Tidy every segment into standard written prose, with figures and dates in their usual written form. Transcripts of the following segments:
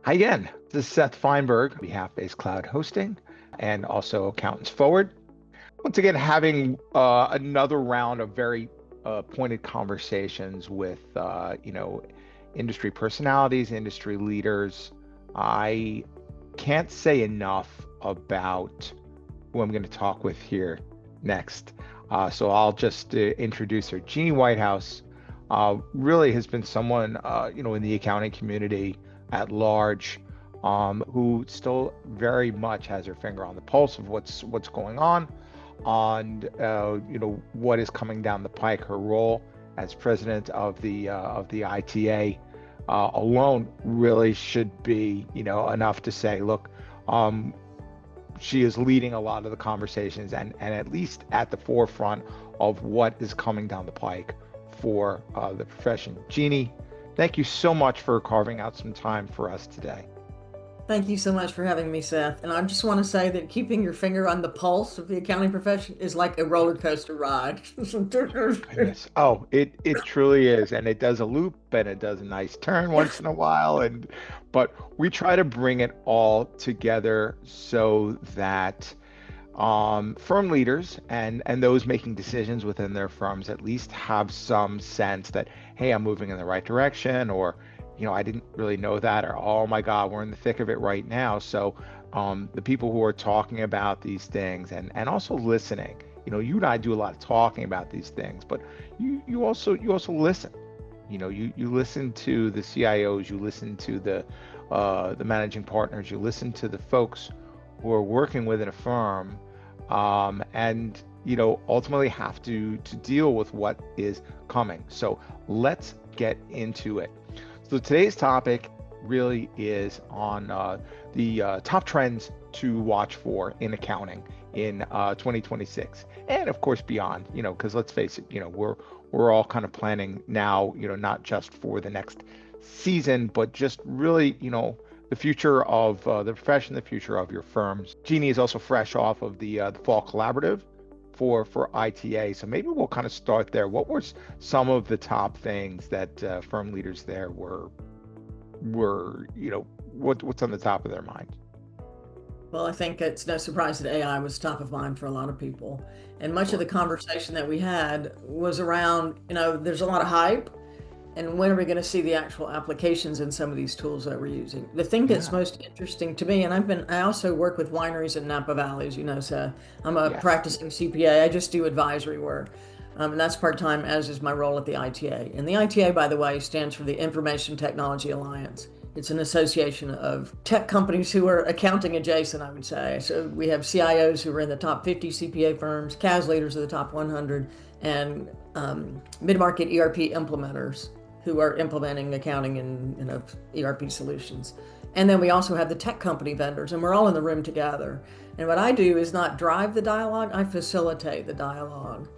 Hi again. This is Seth Fineberg, behalf-based cloud hosting, and also Accountants Forward. Once again, having another round of very pointed conversations with industry personalities, industry leaders. I can't say enough about who I'm going to talk with here next. So I'll just introduce her. Geni Whitehouse really has been someone in the accounting community at large, who still very much has her finger on the pulse of what's going on, what is coming down the pike. Her role as president of the ITA alone really should be enough to say, look, she is leading a lot of the conversations and at least at the forefront of what is coming down the pike for the profession. Geni, thank you so much for carving out some time for us today. Thank you so much for having me, Seth. And I just want to say that keeping your finger on the pulse of the accounting profession is like a roller coaster ride. Goodness. Oh, it truly is. And it does a loop and it does a nice turn once in a while. But we try to bring it all together so that firm leaders and those making decisions within their firms at least have some sense that, hey, I'm moving in the right direction, or I didn't really know that, or oh my God, we're in the thick of it right now. So the people who are talking about these things and also listening, you and I do a lot of talking about these things, but you also listen. You listen to the CIOs, you listen to the managing partners, you listen to the folks who are working within a firm, and ultimately have to deal with what is coming. So let's get into it. So today's topic really is on the top trends to watch for in accounting in 2026, and of course beyond. Because let's face it, we're all kind of planning now. Not just for the next season, but just really, the future of the profession, the future of your firms. Geni is also fresh off of the fall collaborative for ITA. So maybe we'll kind of start there. What were some of the top things that firm leaders there what's on the top of their mind? Well, I think it's no surprise that AI was top of mind for a lot of people. And much of Sure. the conversation that we had was around, there's a lot of hype. And when are we going to see the actual applications in some of these tools that we're using? The thing that's Yeah. most interesting to me, and I also work with wineries in Napa Valley, so I'm a Yes. practicing CPA. I just do advisory work. And that's part-time, as is my role at the ITA. And the ITA, by the way, stands for the Information Technology Alliance. It's an association of tech companies who are accounting adjacent, I would say. So we have CIOs who are in the top 50 CPA firms, CAS leaders of the top 100, and mid-market ERP implementers who are implementing accounting and ERP solutions. And then we also have the tech company vendors, and we're all in the room together. And what I do is not drive the dialogue, I facilitate the dialogue.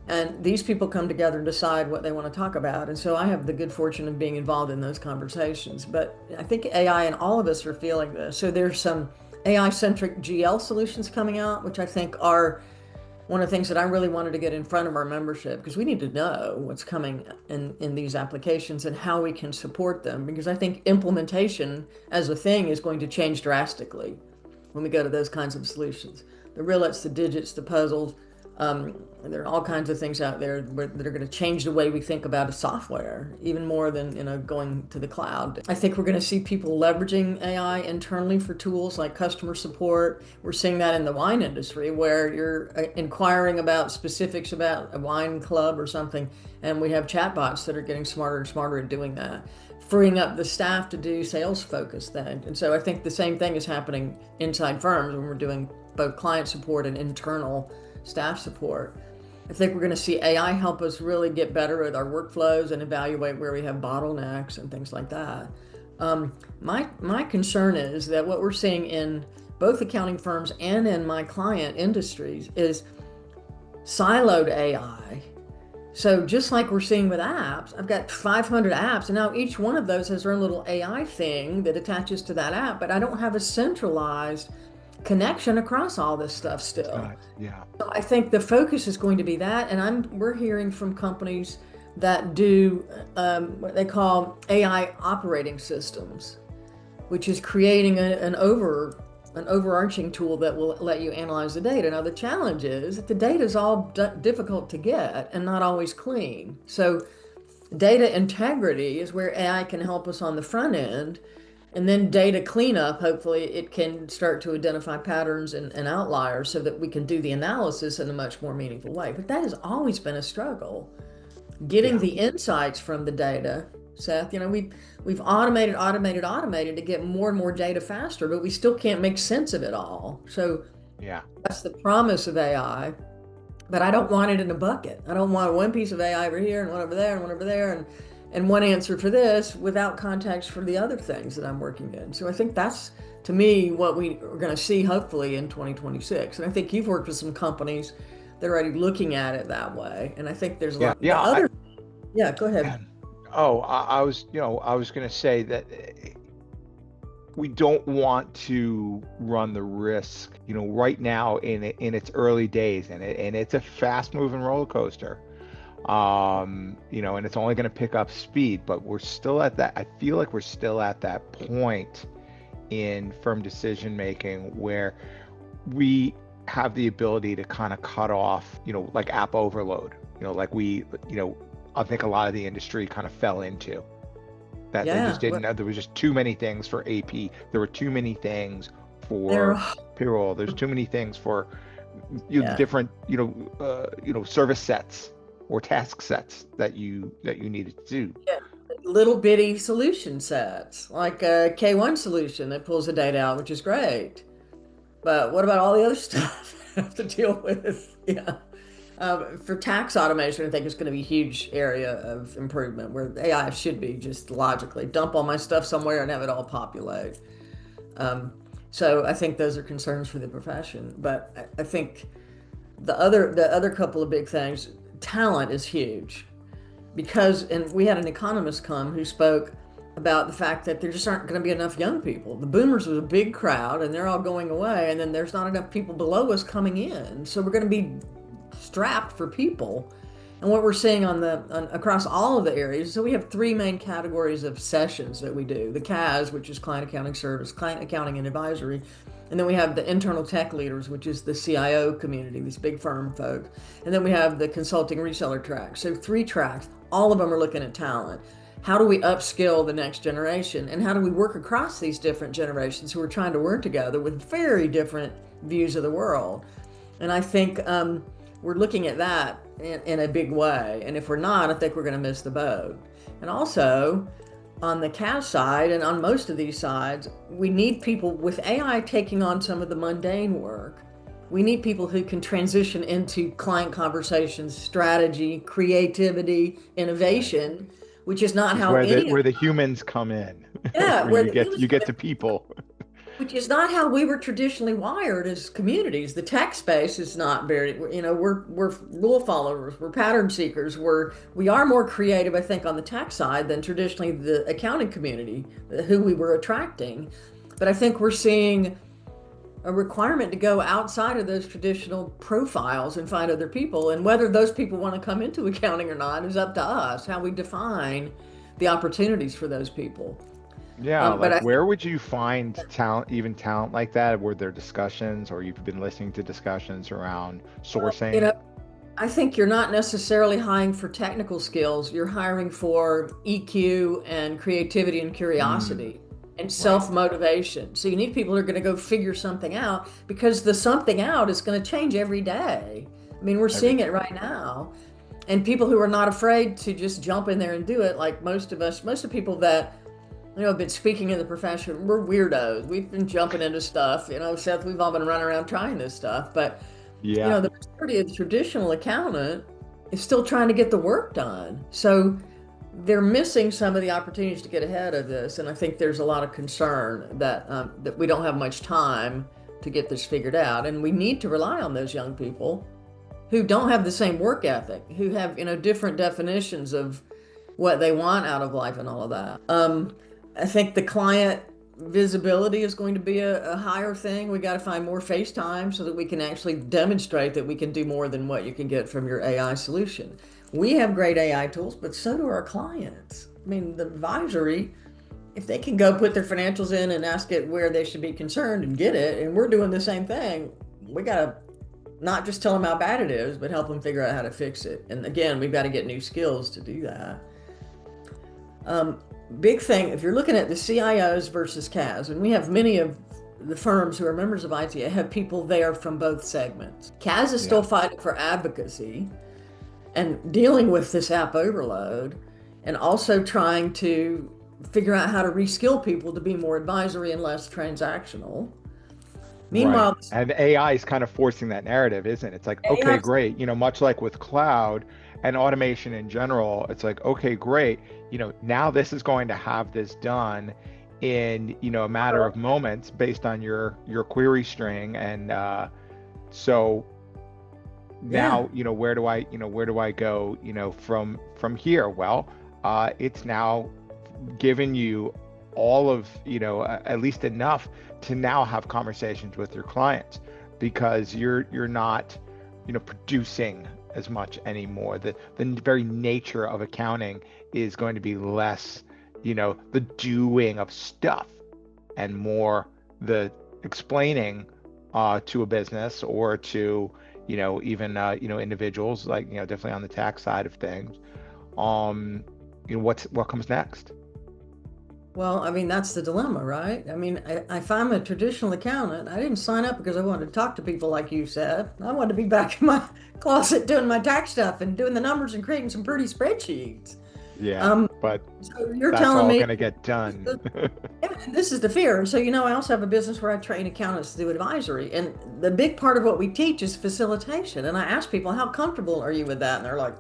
And these people come together and decide what they want to talk about. And so I have the good fortune of being involved in those conversations. But I think AI and all of us are feeling this. So there's some AI-centric GL solutions coming out, which I think are one of the things that I really wanted to get in front of our membership, because we need to know what's coming in these applications and how we can support them. Because I think implementation as a thing is going to change drastically when we go to those kinds of solutions. The rillets, the digits, the puzzles, there are all kinds of things out there that are going to change the way we think about a software, even more than going to the cloud. I think we're going to see people leveraging AI internally for tools like customer support. We're seeing that in the wine industry, where you're inquiring about specifics about a wine club or something, and we have chatbots that are getting smarter and smarter at doing that, freeing up the staff to do sales focused things. And so I think the same thing is happening inside firms when we're doing both client support and internal staff support. I think we're going to see AI help us really get better at our workflows and evaluate where we have bottlenecks and things like that. My concern is that what we're seeing in both accounting firms and in my client industries is siloed AI. So just like we're seeing with apps, I've got 500 apps, and now each one of those has their own little AI thing that attaches to that app, but I don't have a centralized connection across all this stuff still. Yeah. So I think the focus is going to be that, and we're hearing from companies that do what they call AI operating systems. which is creating an overarching tool that will let you analyze the data. Now, the challenge is that the data is all difficult to get and not always clean. So data integrity is where AI can help us on the front end. And then data cleanup, hopefully it can start to identify patterns and outliers so that we can do the analysis in a much more meaningful way. But that has always been a struggle. Getting Yeah. the insights from the data, Seth, we've automated to get more and more data faster, but we still can't make sense of it all. So Yeah. that's the promise of AI. But I don't want it in a bucket. I don't want one piece of AI over here and one over there and one over there and one answer for this without context for the other things that I'm working in. So I think that's, to me, what we are going to see hopefully in 2026. And I think you've worked with some companies that are already looking at it that way. And I think there's a Yeah. lot. The Yeah. other, yeah, go ahead. Man. Oh, I was going to say that we don't want to run the risk, right now in its early days, and it's a fast moving roller coaster. And it's only going to pick up speed, but we're still at that. I feel like we're still at that point in firm decision making where we have the ability to kind of cut off, like app overload, like I think a lot of the industry kind of fell into that. They Yeah, just didn't know there was just too many things for AP. There were too many things there, for payroll. There's too many things for yeah, different service sets or task sets that you needed to do. yeah. Little bitty solution sets, like a K1 solution that pulls the data out, which is great. But what about all the other stuff I have to deal with? Yeah. For tax automation, I think it's going to be a huge area of improvement where AI should be just logically dump all my stuff somewhere and have it all populate. Um, so I think those are concerns for the profession. But I think the other couple of big things, talent is huge because, and we had an economist come who spoke about the fact that there just aren't going to be enough young people. The boomers was a big crowd and they're all going away, and then there's not enough people below us coming in. So we're going to be strapped for people. And what we're seeing across all of the areas, so we have three main categories of sessions that we do. The CAS, which is client accounting service, client accounting and advisory. And then we have the internal tech leaders, which is the CIO community, these big firm folk. And then we have the consulting reseller track. So three tracks, all of them are looking at talent. How do we upskill the next generation? And how do we work across these different generations who are trying to work together with very different views of the world? And I think we're looking at that in a big way. And if we're not, I think we're going to miss the boat. And also, on the CAS side and on most of these sides, we need people with AI taking on some of the mundane work. We need people who can transition into client conversations, strategy, creativity, innovation, which is not Is how any of, where the humans come in, yeah, where where the humans you come get in, to people. which is not how we were traditionally wired as communities. The tech space is not very, we're rule followers, we're pattern seekers, we are more creative, I think, on the tech side than traditionally the accounting community, who we were attracting. But I think we're seeing a requirement to go outside of those traditional profiles and find other people. And whether those people want to come into accounting or not is up to us, how we define the opportunities for those people. Yeah, But like I where would you find talent, even talent like that? Were there discussions, or you've been listening to discussions around you sourcing? know, I think you're not necessarily hiring for technical skills. You're hiring for EQ and creativity and Mm, curiosity and right. self-motivation. So you need people who are going to go figure something out because the something out is going to change every day. I mean, we're Every seeing day. it right now. And people who are not afraid to just jump in there and do it, like most of us, most of the people that have been speaking in the profession, we're weirdos. We've been jumping into stuff. Seth, we've all been running around trying this stuff. But Yeah. the majority of the traditional accountant is still trying to get the work done. So they're missing some of the opportunities to get ahead of this. And I think there's a lot of concern that we don't have much time to get this figured out. And we need to rely on those young people who don't have the same work ethic, who have, different definitions of what they want out of life and all of that. I think the client visibility is going to be a higher thing. We got to find more face time so that we can actually demonstrate that we can do more than what you can get from your AI solution. We have great AI tools, but so do our clients. I mean, the advisory, if they can go put their financials in and ask it where they should be concerned and get it, and we're doing the same thing, we got to not just tell them how bad it is, but help them figure out how to fix it. And again, we've got to get new skills to do that. Big thing, if you're looking at the CIOs versus CAS, and we have many of the firms who are members of ITA have people there from both segments. CAS is still fighting for advocacy and dealing with this app overload, and also trying to figure out how to reskill people to be more advisory and less transactional. Meanwhile, right. And AI is kind of forcing that narrative, isn't it? It's like, okay, great. Much like with cloud and automation in general, it's like, okay, great. Now this is going to have this done in, a matter of moments based on your query string. And so now, where do I go, from here? Well, it's now given you all of, at least enough to now have conversations with your clients, because you're not, producing as much anymore. The very nature of accounting is going to be less, the doing of stuff and more the explaining to a business or to, even, individuals, like, definitely on the tax side of things. What comes next? Well, I mean, that's the dilemma, right? I mean, if I'm a traditional accountant, I didn't sign up because I wanted to talk to people like you said. I wanted to be back in my closet doing my tax stuff and doing the numbers and creating some pretty spreadsheets. Yeah, but so you're that's telling all me going to get done. This is the fear. And so, I also have a business where I train accountants to do advisory. And the big part of what we teach is facilitation. And I ask people, how comfortable are you with that? And they're like,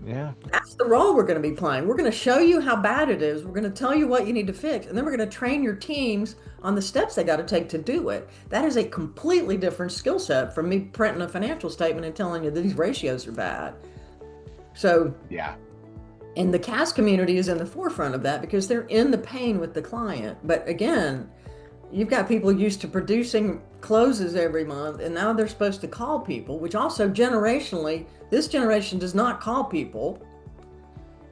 Yeah. That's the role we're going to be playing. We're going to show you how bad it is. We're going to tell you what you need to fix. And then we're going to train your teams on the steps they got to take to do it. That is a completely different skill set from me printing a financial statement and telling you that these ratios are bad. So, yeah. And the CAS community is in the forefront of that because they're in the pain with the client. But again, you've got people used to producing closes every month, and now they're supposed to call people, which also generationally, this generation does not call people.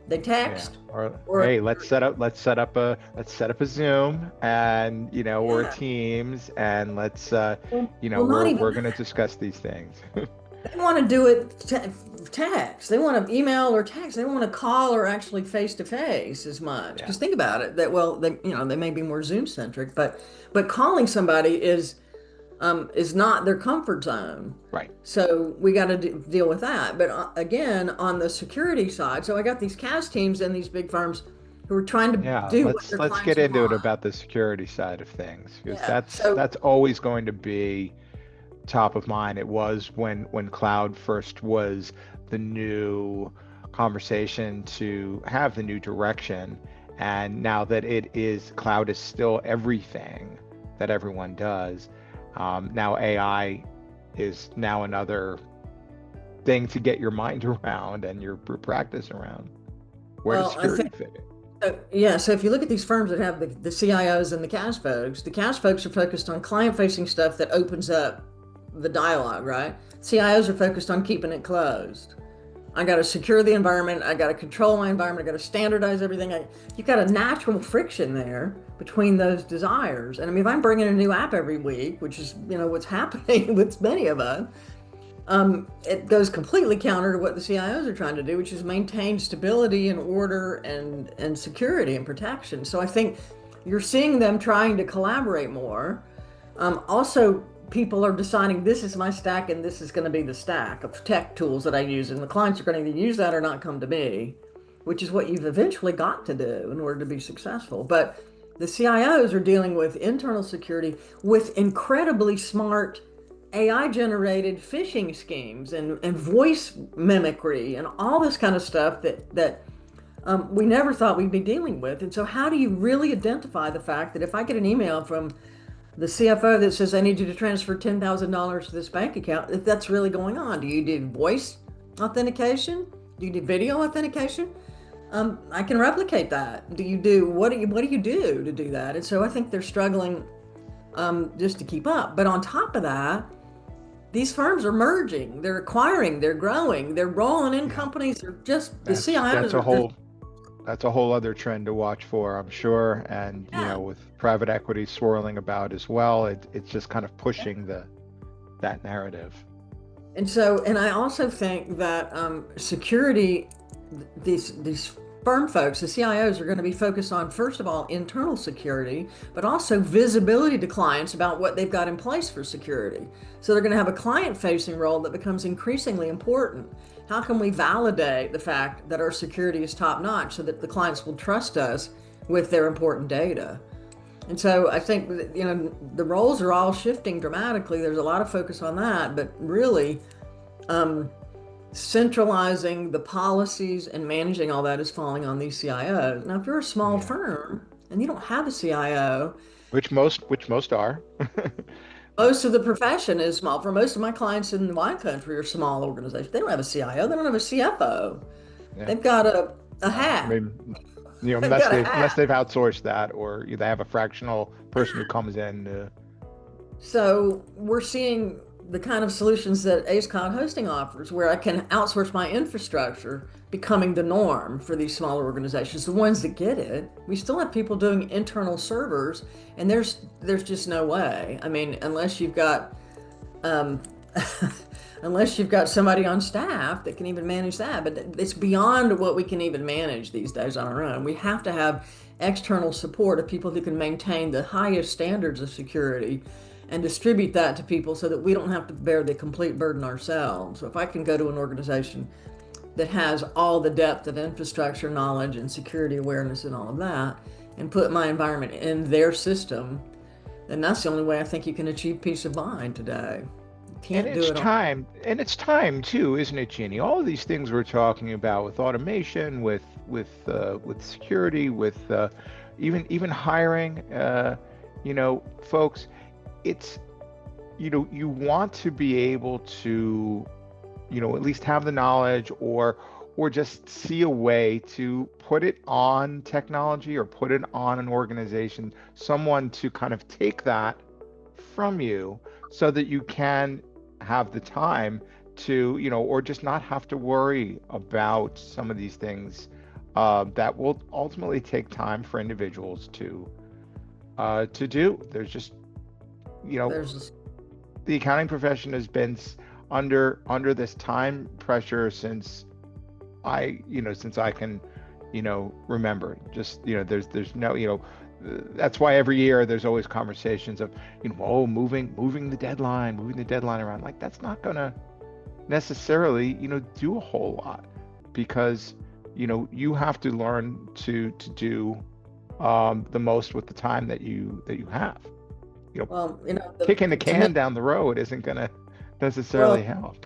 They text. Yeah. Or hey, let's set up a Zoom and or a Teams, and let's we're going to discuss these things. They want to do it text. They want to email or text. They want to call or actually face to face as much. Because think about it, they may be more Zoom centric, but calling somebody is not their comfort zone. Right. So we got to deal with that. But again, on the security side, so I got these CAS teams in these big firms who are trying to do what their let's get into it about the security side of things, because that's always going to be top of mind. It was when cloud first was the new conversation to have the new direction, and now that cloud is still everything that everyone does. Now AI is now another thing to get your mind around and your practice around. Where does security fit in? So if you look at these firms that have the CIOs and the CAS folks are focused on client-facing stuff that opens up the dialogue, right? CIOs are focused on keeping it closed. I got to secure the environment. I got to control my environment. I got to standardize everything. You've got a natural friction there between those desires. And I mean, if I'm bringing a new app every week, which is, what's happening with many of us, it goes completely counter to what the CIOs are trying to do, which is maintain stability and order and security and protection. So I think you're seeing them trying to collaborate more. Also, people are deciding this is my stack and this is going to be the stack of tech tools that I use, and the clients are going to either use that or not come to me, which is what you've eventually got to do in order to be successful. But the CIOs are dealing with internal security with incredibly smart AI generated phishing schemes and voice mimicry and all this kind of stuff that we never thought we'd be dealing with. And so how do you really identify the fact that if I get an email from the CFO that says, I need you to transfer $10,000 to this bank account, if that's really going on? Do you do voice authentication? Do you do video authentication? I can replicate that. What do you do to do that? And so I think they're struggling just to keep up. But on top of that, these firms are merging, they're acquiring, they're growing, they're rolling in companies. They're just the CIOs. that's a whole other trend to watch for, I'm sure. And, Yeah. with private equity swirling about as well, it's just kind of pushing that narrative. And I also think that security, these firm folks, the CIOs, are going to be focused on, first of all, internal security, but also visibility to clients about what they've got in place for security. So they're going to have a client-facing role that becomes increasingly important. How can we validate the fact that our security is top-notch so that the clients will trust us with their important data? And so I think that, the roles are all shifting dramatically. There's a lot of focus on that, but really um, centralizing the policies and managing all that is falling on these CIOs. Now, if you're a small Yeah. firm and you don't have a CIO, Which most are. most of the profession is small. For most of my clients in wine country are small organizations. They don't have a CIO. They don't have a CFO. Yeah. They've got a I hat. mean, They've unless got a they've hat. outsourced that, or they have a fractional person who comes in. So we're seeing the kind of solutions that Ace Cloud Hosting offers, where I can outsource my infrastructure, becoming the norm for these smaller organizations, the ones that get it. We still have people doing internal servers, and there's just no way. I mean, um, unless you've got somebody on staff that can even manage that, but it's beyond what we can even manage these days on our own. We have to have external support of people who can maintain the highest standards of security and distribute that to people so that we don't have to bear the complete burden ourselves. So if I can go to an organization that has all the depth of infrastructure knowledge and security awareness and all of that, and put my environment in their system, then that's the only way I think you can achieve peace of mind today. You And can't do it's it on. time, and it's time too, isn't it, Jeannie? All of these things we're talking about with automation, with security, with even hiring, folks. It's you want to be able to at least have the knowledge, or just see a way to put it on technology or put it on an organization, someone to kind of take that from you so that you can have the time to or just not have to worry about some of these things that will ultimately take time for individuals to do. There's just you know There's the accounting profession has been under this time pressure since I can remember. Just there's no that's why every year there's always conversations of moving the deadline around. Like, that's not gonna necessarily do a whole lot, because you have to learn to do the most with the time that you have. you know well, Kicking the to me, can down the road isn't gonna well, necessarily help.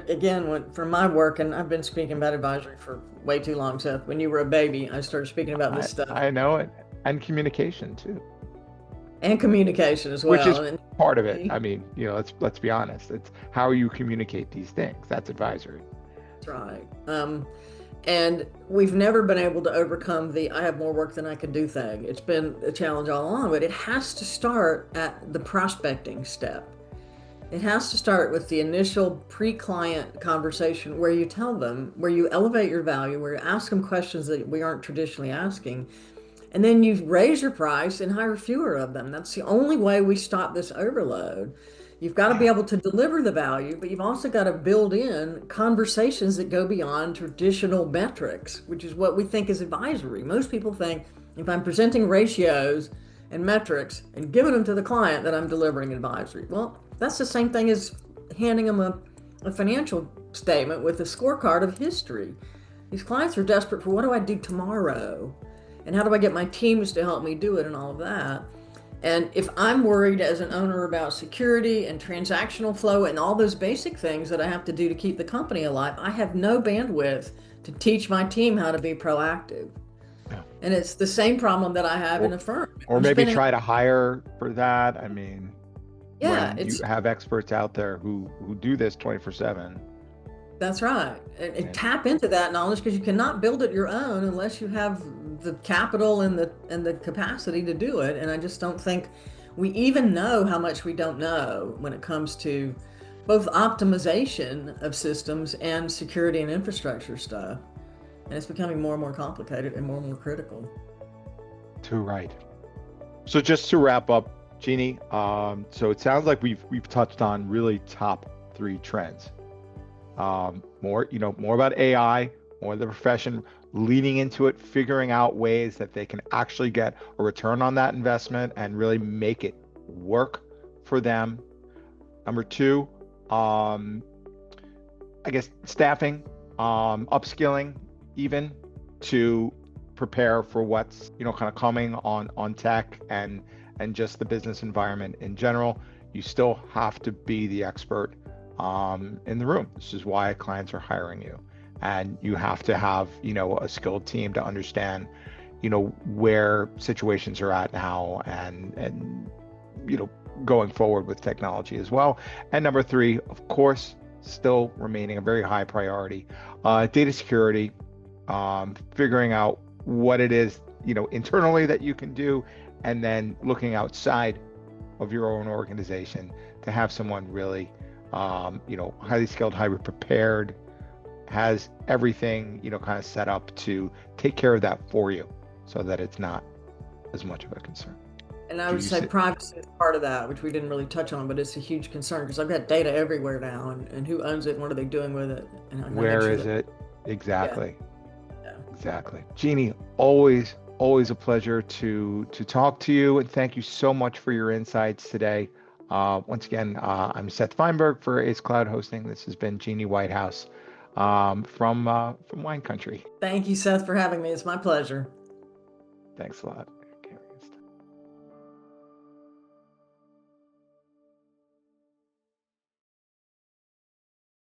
again, for my work, and I've been speaking about advisory for way too long, Seth. When you were a baby, I started speaking about I this stuff I know it. And communication too, and communication as which is well. And part of it. I mean, let's be honest. It's how you communicate these things. That's advisory. that's right. And we've never been able to overcome the "I have more work than I can do" thing. It's been a challenge all along, but it has to start at the prospecting step. It has to start with the initial pre-client conversation where you tell them, where you elevate your value, where you ask them questions that we aren't traditionally asking, and then you raise your price and hire fewer of them. That's the only way we stop this overload. You've got to be Yeah. able to deliver the value, but you've also got to build in conversations that go beyond traditional metrics, which is what we think is advisory. Most people think if I'm presenting ratios and metrics and giving them to the client, that I'm delivering advisory. Well, that's the same thing as handing them a financial statement with a scorecard of history. These clients are desperate for, what do I do tomorrow? And how do I get my teams to help me do it, and all of that. And if I'm worried as an owner about security and transactional flow and all those basic things that I have to do to keep the company alive, I have no bandwidth to teach my team how to be proactive. Yeah. And it's the same problem that I have in Or a firm. or I'm maybe spending, try to hire for that. I mean, yeah, when you it's have experts out there who do this 24/7. that's right. And And tap into that knowledge, because you cannot build it your own unless you have the capital and the capacity to do it. And I just don't think we even know how much we don't know when it comes to both optimization of systems and security and infrastructure stuff. and it's becoming more and more complicated and more critical. Too right. So just to wrap up, Jeannie, so it sounds like we've touched on really top three trends. More about AI, more of the profession leaning into it, figuring out ways that they can actually get a return on that investment and really make it work for them. Number two, um, I guess staffing, upskilling, even to prepare for what's kind of coming on tech and just the business environment in general. You still have to be the expert in the room. This is why clients are hiring you, and you have to have a skilled team to understand where situations are at now and going forward with technology as well. And number three, of course, still remaining a very high priority, data security, figuring out what it is internally that you can do, and then looking outside of your own organization to have someone really highly skilled, highly prepared, has everything kind of set up to take care of that for you so that it's not as much of a concern. And I Do would you say see? privacy is part of that, which we didn't really touch on, but it's a huge concern because I've got data everywhere now, and who owns it and what are they doing with it? And I make Where sure is that, it? yeah, Exactly. yeah. Exactly. Jeannie, always a pleasure to talk to you, and thank you so much for your insights today. Once again, I'm Seth Fineberg for Ace Cloud Hosting. This has been Geni Whitehouse from Wine Country. Thank you, Seth, for having me. It's my pleasure. Thanks a lot.